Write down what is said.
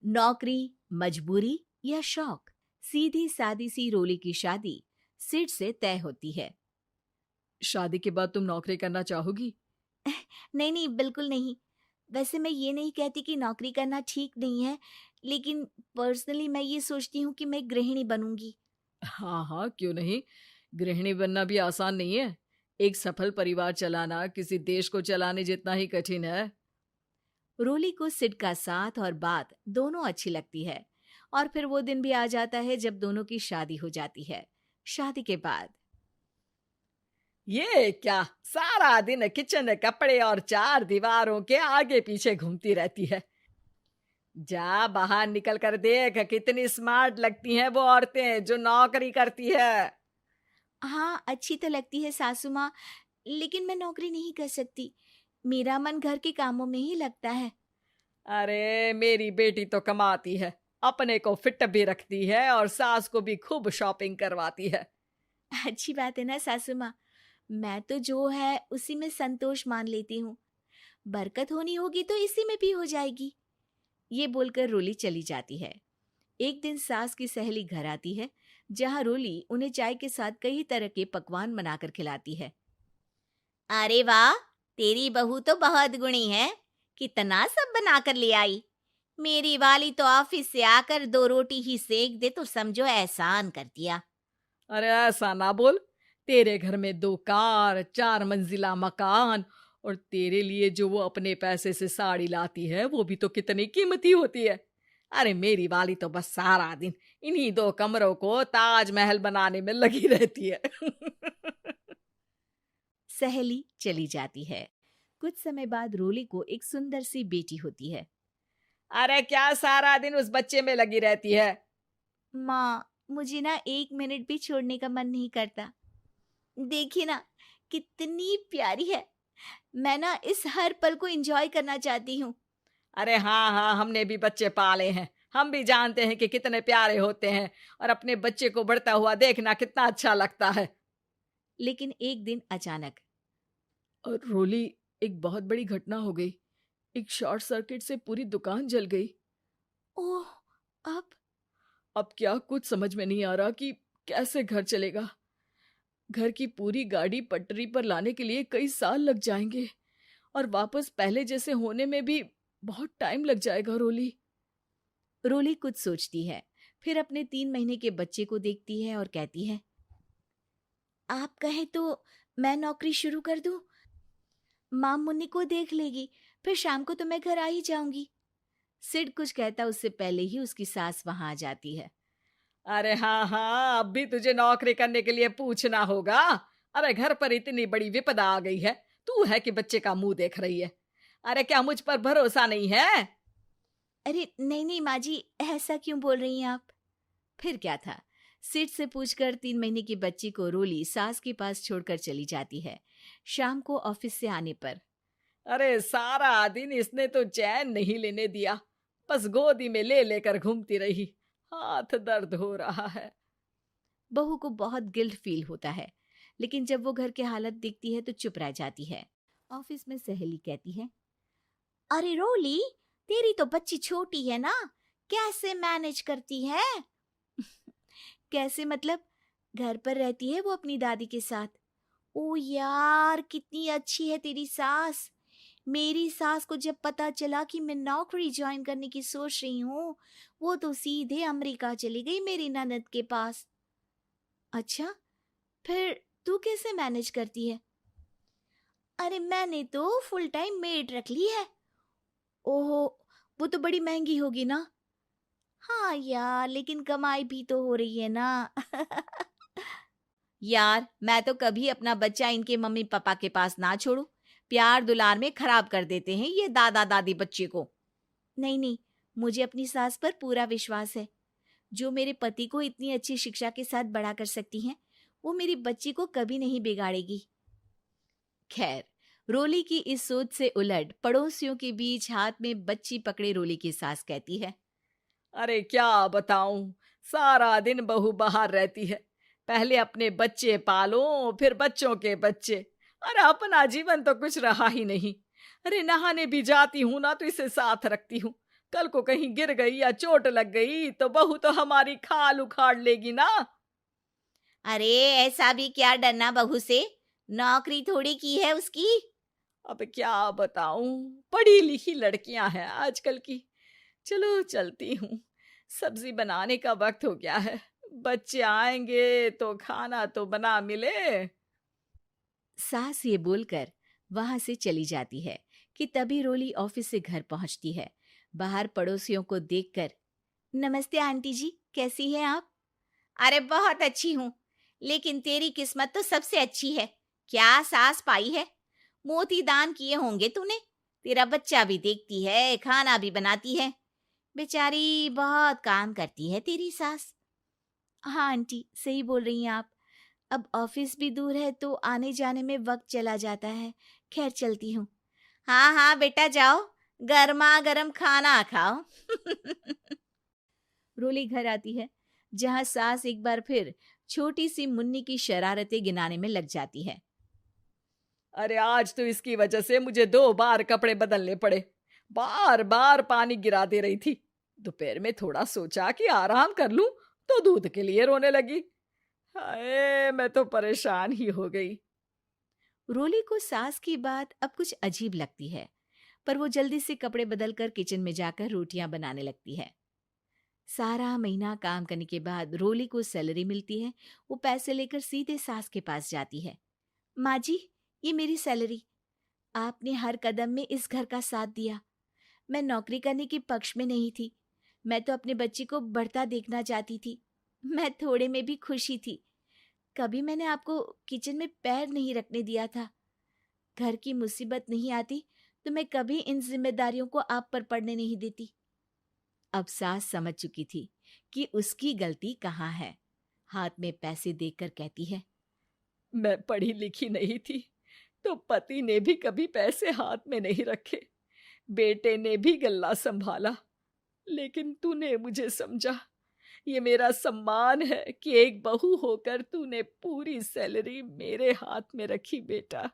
नौकरी, मजबूरी या शौक, सीधी सादी सी रोली की शादी सिड से तय होती है। शादी के बाद तुम नौकरी करना चाहोगी? नहीं नहीं, बिल्कुल नहीं। वैसे मैं ये नहीं कहती कि नौकरी करना ठीक नहीं है, लेकिन पर्सनली मैं ये सोचती हूँ कि मैं गृहिणी बनूंगी। हाँ हाँ, क्यों नहीं। गृहिणी बनना भी आसान नहीं है। एक सफल परिवार चलाना किसी देश को चलाने जितना ही कठिन है। रोली को सिड का साथ और बात दोनों अच्छी लगती है, और फिर वो दिन भी आ जाता है जब दोनों की शादी हो जाती है। शादी के बाद ये क्या, सारा दिन किचन कपड़े और चार दीवारों के आगे पीछे घूमती रहती है। जा बाहर निकल कर देख, कितनी स्मार्ट लगती हैं वो औरतें जो नौकरी करती है। हाँ, अच्छी तो लगती है सासू माँ, लेकिन मैं नौकरी नहीं कर सकती। मेरा मन घर के कामों में ही लगता है। अरे मेरी बेटी तो कमाती है, अपने को फिट भी रखती है और सास को भी खूब शॉपिंग करवाती है। अच्छी बात है ना सासू माँ। मैं तो जो है उसी में संतोष मान लेती हूँ। बरकत होनी होगी तो इसी में भी हो जाएगी। ये बोलकर रोली चली जाती है। एक दिन सास की सहेली घर आती है, जहाँ रोली उन्हें चाय के साथ कई तरह के पकवान बनाकर खिलाती है। अरे वाह, तेरी बहू तो बहुत गुणी है। कितना सब बनाकर ले आई। मेरी वाली तो ऑफिस से आकर 2 रोटी ही सेक दे तो समझो एहसान कर दिया। अरे ऐसा ना बोल। तेरे घर में 2 कार, 4 मंजिला मकान, और तेरे लिए जो वो अपने पैसे से साड़ी लाती है वो भी तो कितनी कीमती होती है। अरे मेरी वाली तो बस सारा दिन इन्हीं 2 कमरों को ताजमहल बनाने में लगी रहती है। सहेली चली जाती है। कुछ समय बाद रोली को एक सुंदर सी बेटी होती है। अरे क्या सारा दिन उस बच्चे में लगी रहती है। माँ, मुझे ना 1 मिनट भी छोड़ने का मन नहीं करता। देखिए ना, कितनी प्यारी है। मैं ना इस हर पल को एंजॉय करना चाहती हूँ। अरे हाँ हाँ, हमने भी बच्चे पाले हैं, हम भी जानते हैं कि कितने प्यारे होते हैं, और अपने बच्चे को बढ़ता हुआ देखना कितना अच्छा लगता है। लेकिन एक दिन अचानक और रोली, एक बहुत बड़ी घटना हो गई। एक शॉर्ट सर्किट से पूरी दुकान जल गई। ओह, अब अब क्या कुछ समझ में नहीं आ रहा कि कैसे घर चलेगा। घर की पूरी गाड़ी पटरी पर लाने के लिए कई साल लग जाएंगे, और वापस पहले जैसे होने में भी बहुत टाइम लग जाएगा। रोली रोली कुछ सोचती है, फिर अपने 3 महीने के बच्चे को देखती है और कहती है, आप कहें तो मैं नौकरी शुरू कर दूं? माँ मुन्नी को देख लेगी, फिर शाम को तो मैं घर आ ही जाऊंगी। सिड कुछ कहता उससे पहले ही उसकी सास वहां आ जाती है। अरे हाँ हाँ, अब भी तुझे नौकरी करने के लिए पूछना होगा। अरे घर पर इतनी बड़ी विपदा आ गई है, तू है कि बच्चे का मुंह देख रही है। अरे क्या मुझ पर भरोसा नहीं है? अरे नहीं नहीं माँ जी, ऐसा क्यों बोल रही हैं आप? फिर क्या था, सिड से पूछकर 3 महीने की बच्ची को रोली सास के पास छोड़कर चली जाती है। शाम को ऑफिस से आने पर अरे सारा दिन इसने तो चैन नहीं लेने दिया, बस गोदी में ले लेकर घूमती रही। हाथ दर्द हो रहा है। बहू को बहुत गिल्ट फील होता है, लेकिन जब वो घर की हालत देखती है तो चुप रह जाती है। ऑफिस में सहेली कहती है, अरे रोली, तेरी तो बच्ची छोटी है ना, कैसे मैनेज करती है? कैसे मतलब? घर पर रहती है वो अपनी दादी के साथ। ओ यार, कितनी अच्छी है तेरी सास। मेरी सास को जब पता चला कि मैं नौकरी ज्वाइन करने की सोच रही हूँ, वो तो सीधे अमेरिका चली गई मेरी ननद के पास। अच्छा, फिर तू कैसे मैनेज करती है? अरे मैंने तो फुल टाइम मेड रख ली है। ओहो, वो तो बड़ी महंगी होगी ना? हाँ यार, लेकिन कमाई भी तो हो रही है ना। यार, मैं तो कभी अपना बच्चा इनके मम्मी पापा के पास ना छोड़ू। प्यार दुलार में खराब कर देते हैं ये दादा दादी बच्चे को। नहीं नहीं, मुझे अपनी सास पर पूरा विश्वास है। जो मेरे पति को इतनी अच्छी शिक्षा के साथ बड़ा कर सकती हैं, वो मेरी बच्ची को कभी नहीं बिगाड़ेगी। खैर, रोली की इस सोच से उलट पड़ोसियों के बीच हाथ में बच्ची पकड़े रोली की सास कहती है, अरे क्या बताऊं, सारा दिन बहू बाहर रहती है। पहले अपने बच्चे पालो, फिर बच्चों के बच्चे। अरे अपना जीवन तो कुछ रहा ही नहीं। अरे नहाने भी जाती हूं ना तो इसे साथ रखती हूँ, कल को कहीं गिर गई या चोट लग गई तो बहू तो हमारी खाल उखाड़ लेगी ना। अरे ऐसा भी क्या डरना बहू से, नौकरी थोड़ी की है उसकी। अब क्या बताऊं, पढ़ी लिखी लड़कियां हैं आजकल की। चलो चलती हूँ, सब्जी बनाने का वक्त हो गया है। बच्चे आएंगे तो खाना तो बना मिले। सास ये बोलकर वहां से चली जाती है कि तभी रोली ऑफिस से घर पहुंचती है। बाहर पड़ोसियों को देखकर, नमस्ते आंटी जी, कैसी हैं आप? अरे बहुत अच्छी हूँ, लेकिन तेरी किस्मत तो सबसे अच्छी है। क्या सास पाई है, मोती दान किए होंगे तूने। तेरा बच्चा भी देखती है, खाना भी बनाती है। बेचारी बहुत काम करती है तेरी सास। हाँ आंटी, सही बोल रही हैं आप। अब ऑफिस भी दूर है तो आने जाने में वक्त चला जाता है। खैर चलती हूँ। हाँ हाँ बेटा जाओ, गर्मा गर्म खाना खाओ। रोली घर आती है, जहाँ सास एक बार फिर छोटी सी मुन्नी की शरारतें गिनाने में लग जाती है। अरे आज तो इसकी वजह से मुझे 2 बार कपड़े बदलने पड़े। बार बार पानी गिरा दे रही थी। दोपहर में थोड़ा सोचा कि आराम कर लूं तो दूध के लिए रोने लगी। हाय, मैं तो परेशान ही हो गई। रोली को सास की बात अब कुछ अजीब लगती है, पर वो जल्दी से कपड़े बदलकर किचन में जाकर रोटियां बनाने लगती है। सारा महीना काम करने के बाद रोली को सैलरी मिलती है। वो पैसे लेकर सीधे सास के पास जाती है। माँ जी, ये मेरी सैलरी। आपने हर कदम में इस घर का साथ दिया। मैं नौकरी करने के पक्ष में नहीं थी। मैं तो अपने बच्चे को बढ़ता देखना चाहती थी। मैं थोड़े में भी खुशी थी। कभी मैंने आपको किचन में पैर नहीं रखने दिया था। घर की मुसीबत नहीं आती तो मैं कभी इन जिम्मेदारियों को आप पर पड़ने नहीं देती। अब सास समझ चुकी थी कि उसकी गलती कहाँ है। हाथ में पैसे देखकर कहती है, मैं पढ़ी लिखी नहीं थी तो पति ने भी कभी पैसे हाथ में नहीं रखे। बेटे ने भी गल्ला संभाला, लेकिन तूने मुझे समझा। ये मेरा सम्मान है कि एक बहू होकर तूने पूरी सैलरी मेरे हाथ में रखी बेटा।